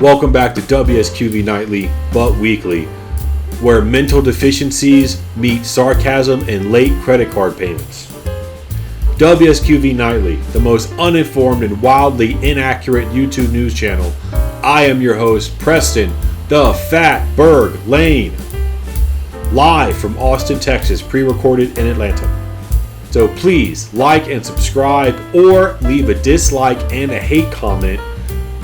Welcome back to WSQV Nightly, but weekly, where mental deficiencies meet sarcasm and late credit card payments. WSQV Nightly, the most uninformed and wildly inaccurate YouTube news channel. I am your host, Preston, the Fat Berg Lane, live from Austin, Texas, pre-recorded in Atlanta. So please like and subscribe or leave a dislike and a hate comment.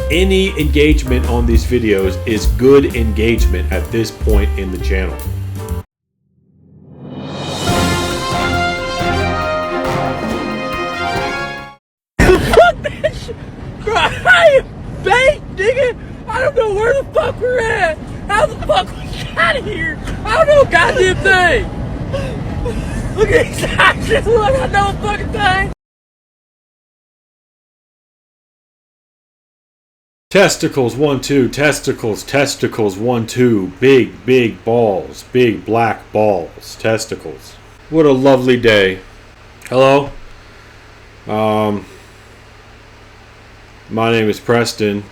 Any engagement on these videos is good engagement at this point in the channel. Fuck that shit! Bro, I am baked, nigga! I don't know where the fuck we're at! How the fuck we got here? I don't know a goddamn thing! Look at these eyes, just look, I know a fucking thing! Testicles 1 2, testicles 1 2, big balls, big black balls, testicles. What a lovely day. Hello. My name is Preston.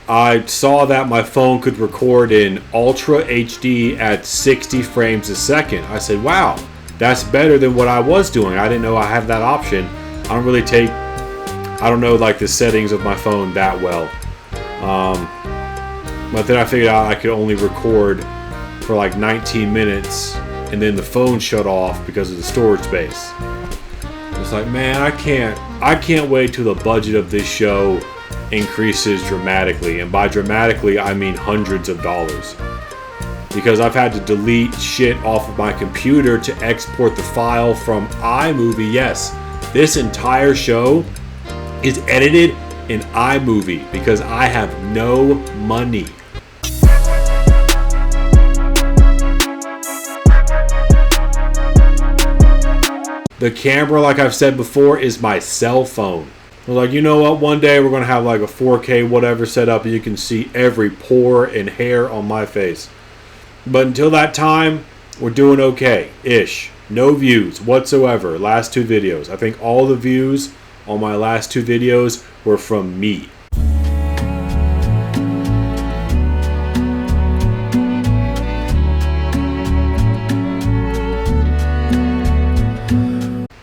I saw that my phone could record in Ultra HD at 60 frames a second. I said, wow, that's better than what I was doing. I didn't know I had that option. I don't know like the settings of my phone that well. But then I figured out I could only record for like 19 minutes and then the phone shut off because of the storage space. It's like, man, I can't wait till the budget of this show increases dramatically. And by dramatically, I mean hundreds of dollars. Because I've had to delete shit off of my computer to export the file from iMovie. Yes, this entire show is edited in iMovie because I have no money. The camera, like I've said before, is my cell phone. I was like, you know what? One day we're going to have like a 4K whatever set up and you can see every pore and hair on my face. But until that time, we're doing okay-ish. No views whatsoever. Last two videos. I think all the views on my last two videos were from me.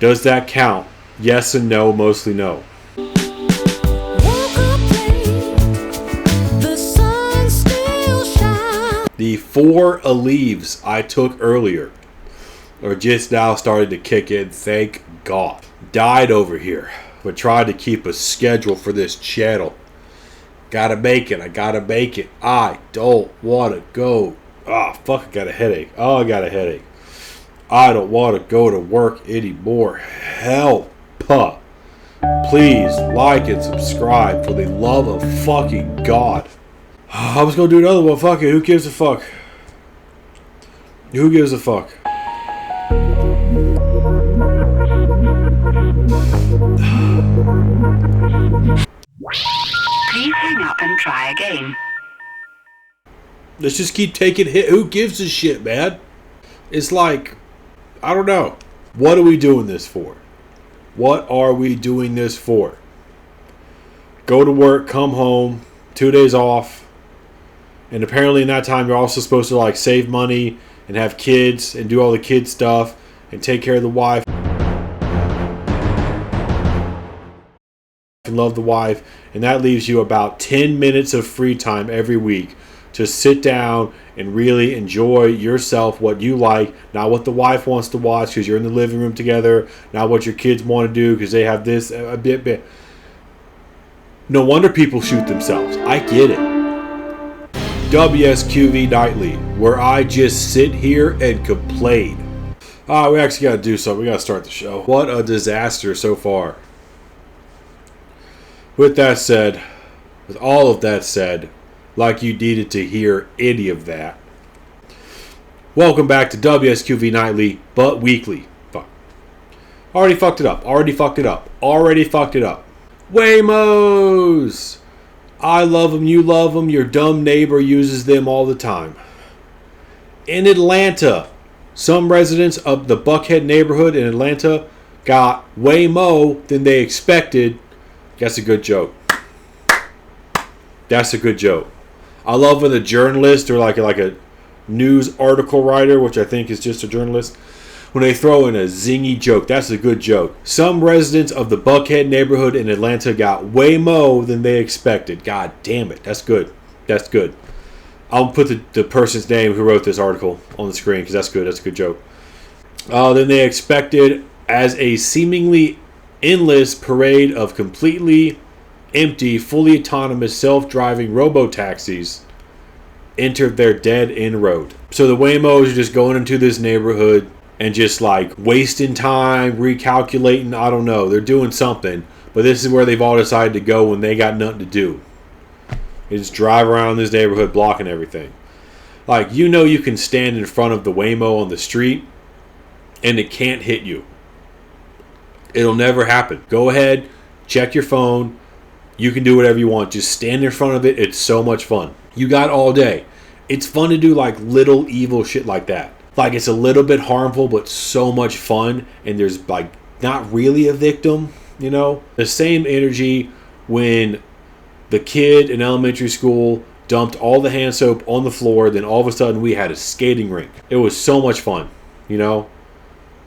Does that count? Yes and no, mostly no. The 4 leaves I took earlier are just now starting to kick in, thank God. Died over here, but tried to keep a schedule for this channel. Gotta make it, I gotta make it. I don't wanna go. Ah, fuck, I got a headache. Oh, I got a headache. I don't wanna go to work anymore. Help. Please like and subscribe for the love of fucking God. I was gonna do another one. Fuck it. Who gives a fuck? Who gives a fuck? Please hang up and try again. Let's just keep taking hit. Who gives a shit, man? It's like, I don't know. What are we doing this for? What are we doing this for? Go to work, come home, 2 days off. And apparently in that time you're also supposed to like save money and have kids and do all the kid stuff and take care of the wife and love the wife. And that leaves you about 10 minutes of free time every week to sit down and really enjoy yourself, what you like, not what the wife wants to watch because you're in the living room together, not what your kids want to do because they have this a bit. No wonder people shoot themselves. I get it. WSQV Nightly, where I just sit here and complain. We actually got to do something. We got to start the show. What a disaster so far. With that said, with all of that said, like you needed to hear any of that. Welcome back to WSQV Nightly, but weekly. Fuck. Already fucked it up. Waymos! I love them, you love them, your dumb neighbor uses them all the time. In Atlanta, some residents of the Buckhead neighborhood in Atlanta got way more than they expected. That's a good joke. I love when a journalist or like a news article writer, which I think is just a journalist, when they throw in a zingy joke. That's a good joke. Some residents of the Buckhead neighborhood in Atlanta got way more than they expected. God damn it. That's good. That's good. I'll put the person's name who wrote this article on the screen because that's good. That's a good joke. Than they expected, as a seemingly endless parade of completely empty, fully autonomous, self-driving robo-taxis entered their dead-end road. So the Waymos are just going into this neighborhood and just like wasting time, recalculating, I don't know. They're doing something, but this is where they've all decided to go when they got nothing to do. They just drive around this neighborhood blocking everything. Like, you know, you can stand in front of the Waymo on the street and it can't hit you. It'll never happen. Go ahead, check your phone. You can do whatever you want. Just stand in front of it. It's so much fun. You got all day. It's fun to do like little evil shit like that. Like, it's a little bit harmful, but so much fun. And there's like not really a victim, you know? The same energy when the kid in elementary school dumped all the hand soap on the floor. Then all of a sudden we had a skating rink. It was so much fun, you know?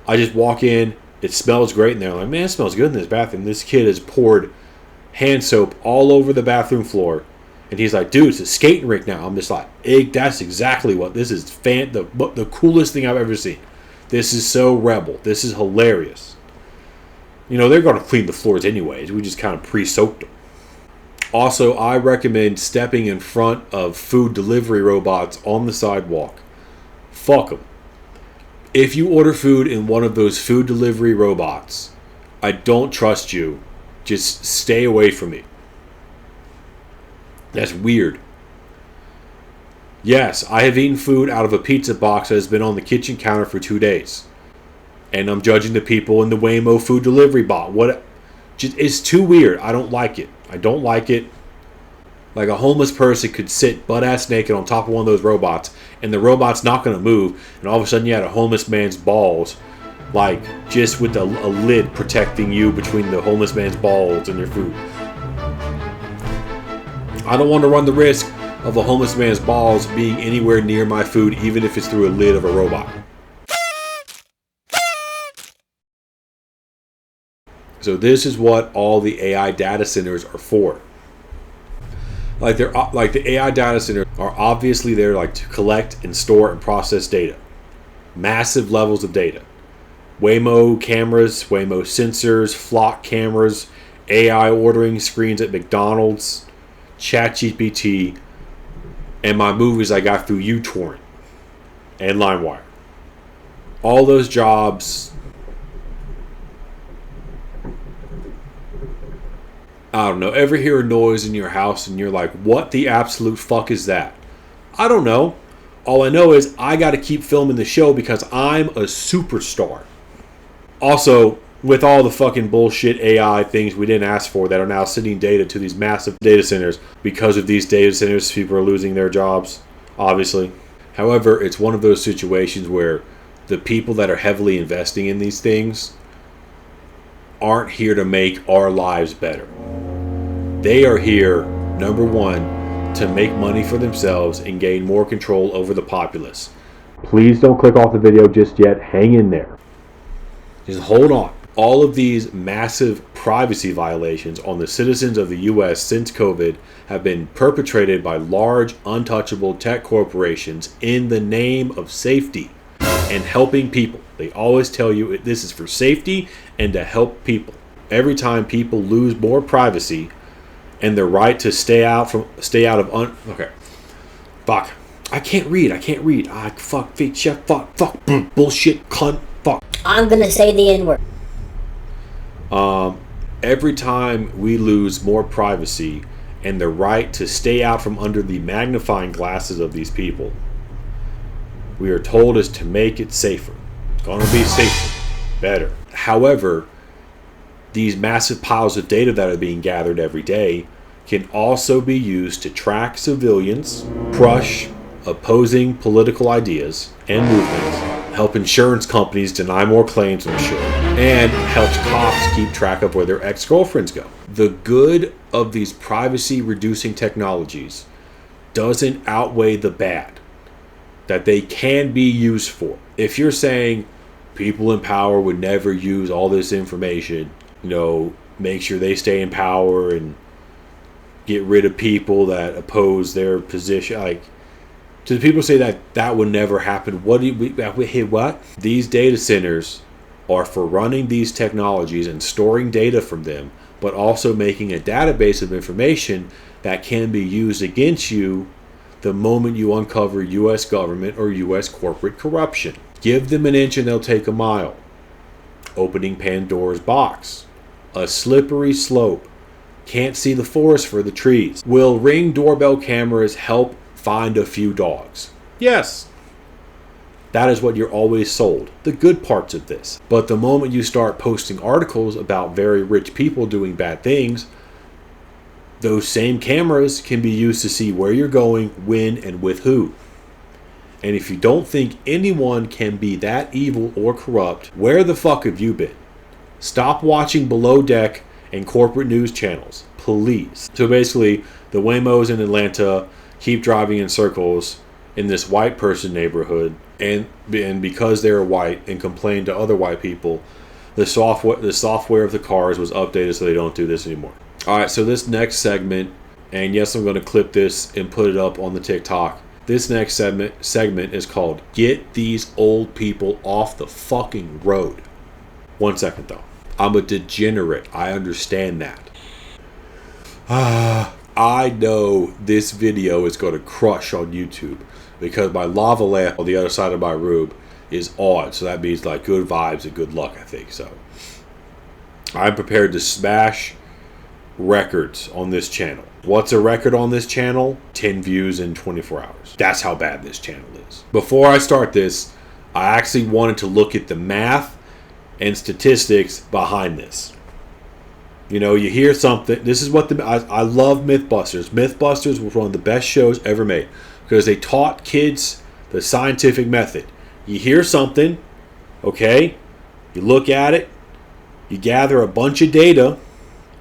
I just walk in. It smells great in there. I'm like, man, it smells good in this bathroom. This kid has poured hand soap all over the bathroom floor. And he's like, dude, it's a skating rink now. I'm just like, that's exactly what this is. The coolest thing I've ever seen. This is so rebel. This is hilarious. You know, they're going to clean the floors anyways. We just kind of pre-soaked them. Also, I recommend stepping in front of food delivery robots on the sidewalk. Fuck them. If you order food in one of those food delivery robots, I don't trust you. Just stay away from me. That's weird. Yes, I have eaten food out of a pizza box that has been on the kitchen counter for 2 days. And I'm judging the people in the Waymo food delivery bot. It's too weird. I don't like it. I don't like it. Like, a homeless person could sit butt-ass naked on top of one of those robots, and the robot's not going to move, and all of a sudden you had a homeless man's balls, like, just with a lid protecting you between the homeless man's balls and your food. I don't want to run the risk of a homeless man's balls being anywhere near my food, even if it's through a lid of a robot. So this is what all the AI data centers are for. Like, the AI data centers are obviously there like to collect and store and process data. Massive levels of data. Waymo cameras, Waymo sensors, flock cameras, AI ordering screens at McDonald's, ChatGPT, and my movies I got through uTorrent and LimeWire. All those jobs, I don't know, ever hear a noise in your house and you're like, what the absolute fuck is that? I don't know. All I know is I got to keep filming the show because I'm a superstar. Also, with all the fucking bullshit AI things we didn't ask for that are now sending data to these massive data centers, because of these data centers, people are losing their jobs, obviously. However, it's one of those situations where the people that are heavily investing in these things aren't here to make our lives better. They are here, number one, to make money for themselves and gain more control over the populace. Please don't click off the video just yet. Hang in there. Just hold on. All of these massive privacy violations on the citizens of the U.S. since COVID have been perpetrated by large, untouchable tech corporations in the name of safety and helping people. They always tell you this is for safety and to help people. Every time people lose more privacy and their right to stay out of okay. Fuck. I can't read. Fuck, fake chef, fuck, bullshit, cunt, fuck. I'm gonna say the N-word. Every time we lose more privacy and the right to stay out from under the magnifying glasses of these people, we are told is to make it safer. It's gonna be safer, better. However, these massive piles of data that are being gathered every day can also be used to track civilians, crush opposing political ideas and movements, help insurance companies deny more claims on insurance, and helps cops keep track of where their ex-girlfriends go. The good of these privacy-reducing technologies doesn't outweigh the bad that they can be used for. If you're saying people in power would never use all this information, make sure they stay in power and get rid of people that oppose their position, like, do people say that would never happen? What? These data centers are for running these technologies and storing data from them, but also making a database of information that can be used against you the moment you uncover U.S. government or U.S. corporate corruption. Give them an inch and they'll take a mile. Opening Pandora's box. A slippery slope. Can't see the forest for the trees. Will Ring doorbell cameras help find a few dogs? Yes. That is what you're always sold. The good parts of this. But the moment you start posting articles about very rich people doing bad things, those same cameras can be used to see where you're going, when, and with who. And if you don't think anyone can be that evil or corrupt, where the fuck have you been? Stop watching Below Deck and corporate news channels, please. So basically, the Waymos in Atlanta keep driving in circles in this white person neighborhood, and because they're white and complain to other white people, the software of the cars was updated so they don't do this anymore. All right, so this next segment, and yes, I'm going to clip this and put it up on the TikTok. This next segment is called "Get These Old People Off the Fucking Road." 1 second though. I'm a degenerate. I understand that. I know this video is going to crush on YouTube because my lava lamp on the other side of my room is on. So that means like good vibes and good luck, I think. So I'm prepared to smash records on this channel. What's a record on this channel? 10 views in 24 hours. That's how bad this channel is. Before I start this, I actually wanted to look at the math and statistics behind this. You hear something. This is what I love Mythbusters. Mythbusters was one of the best shows ever made because they taught kids the scientific method. You hear something, okay? You look at it, you gather a bunch of data,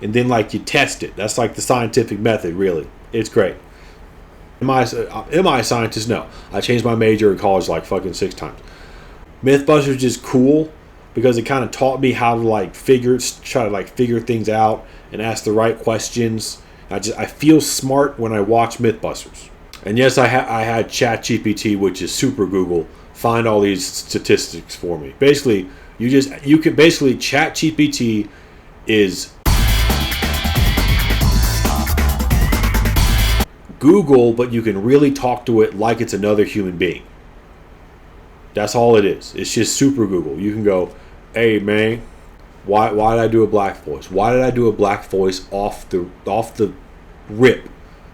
and then you test it. That's like the scientific method, really. It's great. Am I a scientist? No. I changed my major in college like fucking 6 times. Mythbusters is just cool because it kind of taught me how to try to figure things out and ask the right questions. I feel smart when I watch Mythbusters. And yes, I had ChatGPT, which is super Google, find all these statistics for me. Basically, ChatGPT is Google, but you can really talk to it like it's another human being. That's all it is. It's just super Google. You can go, hey man, why did I do a black voice? Why did I do a black voice off the rip?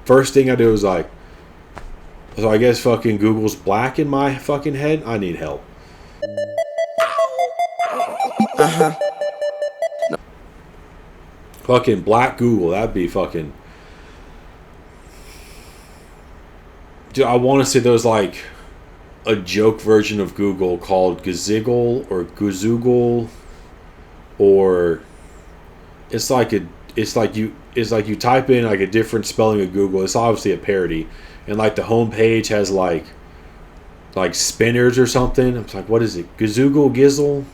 First thing I do is so I guess fucking Google's black in my fucking head. I need help. Fucking black Google. That'd be fucking. Dude, I want to say there's a joke version of Google called Gaziggle or Gazoogle, or it's like you type in a different spelling of Google. It's obviously a parody, and the homepage has spinners or something. I'm like, what is it? Gazoogle, Gizzle?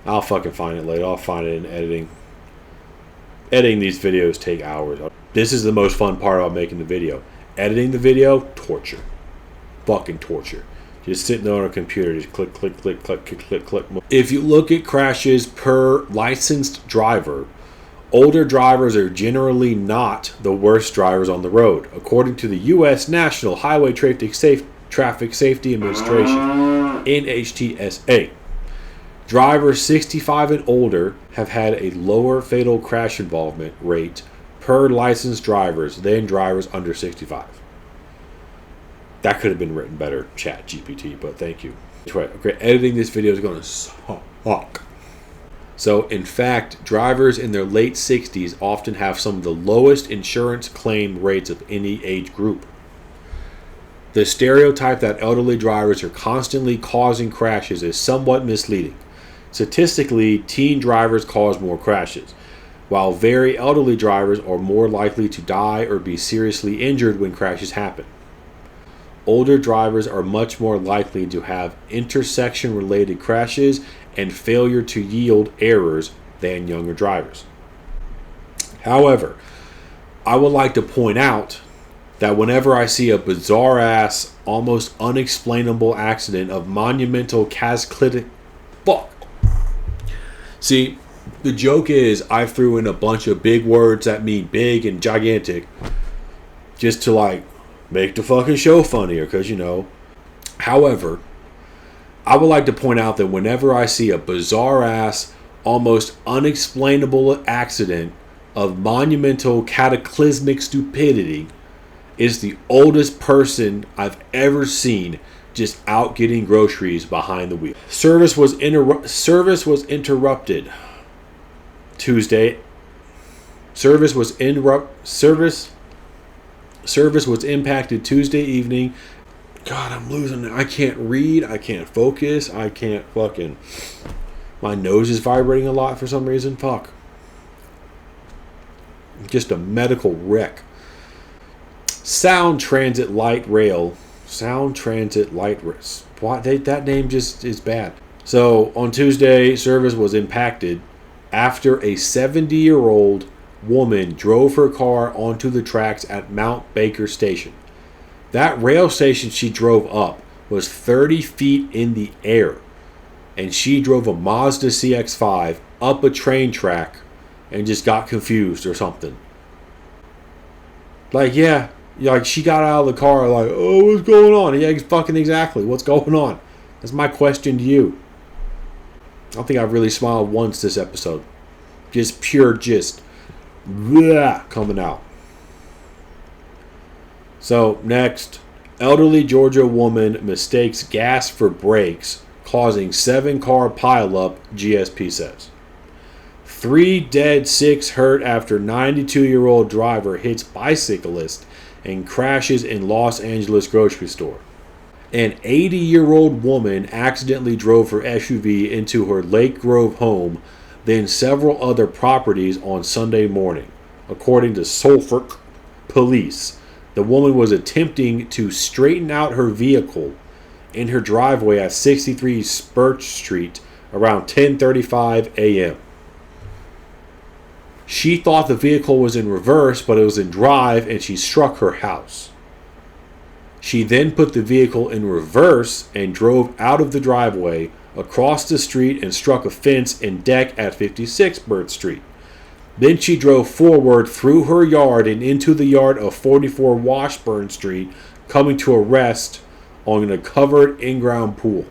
I'll fucking find it later. I'll find it in editing. Editing these videos take hours. This is the most fun part about making the video. Editing the video, torture. Fucking torture. Just sitting there on a computer, just click, click, click, click, click, click, click. If you look at crashes per licensed driver, older drivers are generally not the worst drivers on the road, according to the U.S. National Highway Traffic Safety Administration, NHTSA. Drivers 65 and older have had a lower fatal crash involvement rate per licensed drivers than drivers under 65. That could have been written better, ChatGPT, but thank you. Okay, editing this video is going to suck. So, in fact, drivers in their late 60s often have some of the lowest insurance claim rates of any age group. The stereotype that elderly drivers are constantly causing crashes is somewhat misleading. Statistically, teen drivers cause more crashes. while very elderly drivers are more likely to die or be seriously injured when crashes happen. Older drivers are much more likely to have intersection-related crashes and failure to yield errors than younger drivers. However, I would like to point out that whenever I see a bizarre-ass, almost unexplainable accident of monumental cataclysmic... Fuck! See, the joke is I threw in a bunch of big words that mean big and gigantic just to, like, make the fucking show funnier, because, you know. However, I would like to point out that whenever I see a bizarre-ass, almost unexplainable accident of monumental cataclysmic stupidity, is the oldest person I've ever seen just out getting groceries behind the wheel. Service was interrupted Tuesday. Service was impacted Tuesday evening. God, I'm losing it. I can't read. I can't focus. I can't fucking... My nose is vibrating a lot for some reason. Fuck. Just a medical wreck. Sound Transit Light Rail. What? That name just is bad. So, on Tuesday, service was impacted after a 70-year-old woman drove her car onto the tracks at Mount Baker Station. That rail station she drove up was 30 feet in the air, and she drove a Mazda CX-5 up a train track and just got confused or something. Like, yeah, like she got out of the car like, oh, what's going on? Yeah, fucking exactly, what's going on? That's my question to you. I don't think I've really smiled once this episode. Just pure coming out. So, next, elderly Georgia woman mistakes gas for brakes, causing 7-car pileup, GSP says. 3 dead, 6 hurt after 92-year-old driver hits bicyclist and crashes in Los Angeles grocery store. An 80-year-old woman accidentally drove her SUV into her Lake Grove home, then several other properties on Sunday morning. According to Suffolk police, the woman was attempting to straighten out her vehicle in her driveway at 63 Birch Street around 10:35 a.m. She thought the vehicle was in reverse, but it was in drive, and she struck her house. She then put the vehicle in reverse and drove out of the driveway, across the street, and struck a fence and deck at 56 Birch Street. Then she drove forward through her yard and into the yard of 44 Washburn Street, coming to a rest on a covered in-ground pool.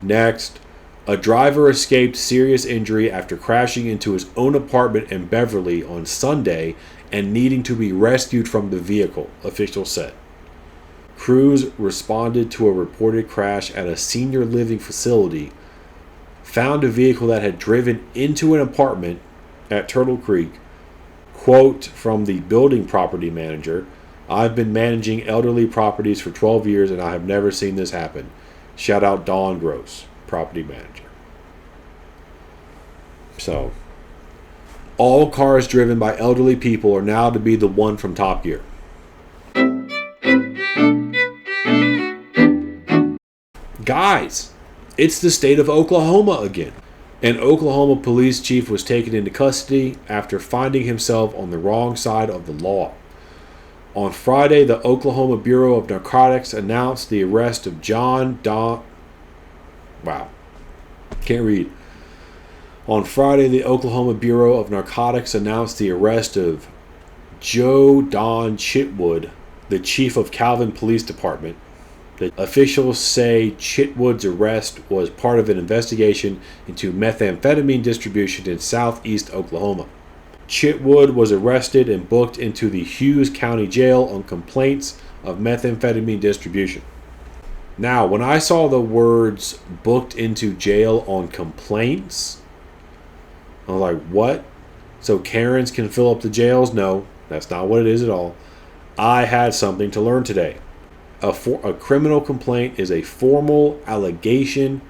Next, a driver escaped serious injury after crashing into his own apartment in Beverly on Sunday and needing to be rescued from the vehicle, officials said. Crews responded to a reported crash at a senior living facility, found a vehicle that had driven into an apartment at Turtle Creek. Quote from the building property manager, "I've been managing elderly properties for 12 years and I have never seen this happen. Shout out Dawn Gross, property manager." So, all cars driven by elderly people are now to be the one from Top Gear. Guys, it's the state of Oklahoma again. An Oklahoma police chief was taken into custody after finding himself on the wrong side of the law. On Friday, the Oklahoma Bureau of Narcotics announced the arrest of On Friday, the Oklahoma Bureau of Narcotics announced the arrest of Joe Don Chitwood, the chief of Calvin Police Department. The officials say Chitwood's arrest was part of an investigation into methamphetamine distribution in southeast Oklahoma. Chitwood was arrested and booked into the Hughes County Jail on complaints of methamphetamine distribution. Now, when I saw the words booked into jail on complaints, I was like, what? So Karens can fill up the jails? No, that's not what it is at all. I had something to learn today. A criminal complaint is a formal allegation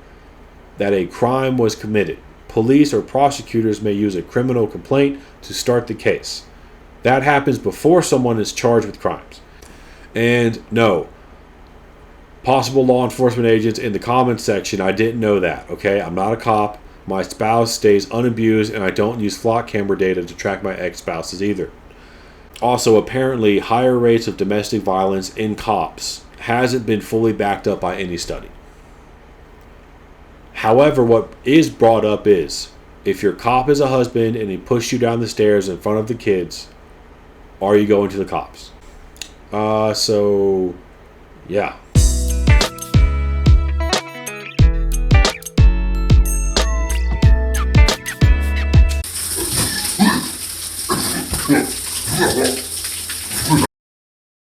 that a crime was committed. police or prosecutors may use a criminal complaint to start the case. That happens before someone is charged with crimes. And no, possible law enforcement agents in the comments section, I didn't know that, okay? I'm not a cop. My spouse stays unabused, and I don't use flock camera data to track my ex-spouses either. Also, apparently, higher rates of domestic violence in cops hasn't been fully backed up by any study. However, what is brought up is, if your cop is a husband and he pushed you down the stairs in front of the kids, are you going to the cops? So, yeah.